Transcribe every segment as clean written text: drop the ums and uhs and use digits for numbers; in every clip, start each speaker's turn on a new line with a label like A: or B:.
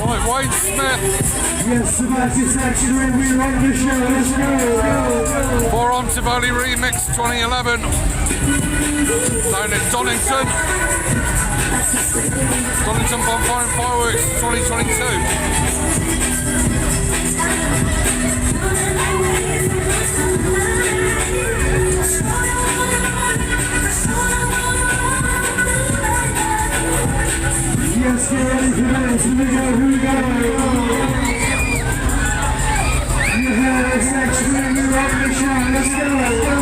A: Right, Wayne Smith.
B: Yes, Sebastian's action when we run the show. Let's go.
A: For on Tivoli Remix 2011. Down at Donnington. Donnington Bonfire and Fireworks 2022.
B: Yes, get ready for this. Here we go. You have this action when we run the show. Let's go.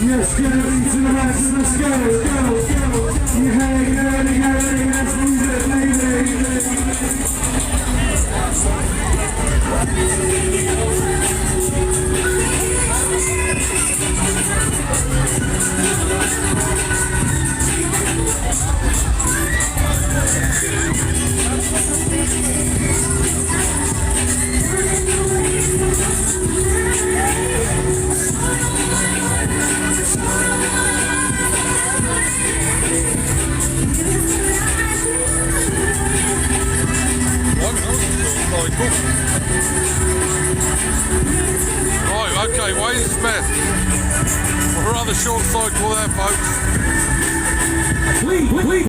B: Yes, get ready to the rest. Let's go. You have it, let's move it, baby.
A: Right, okay, Wayne Smith. Rather short cycle there, folks.
B: Please.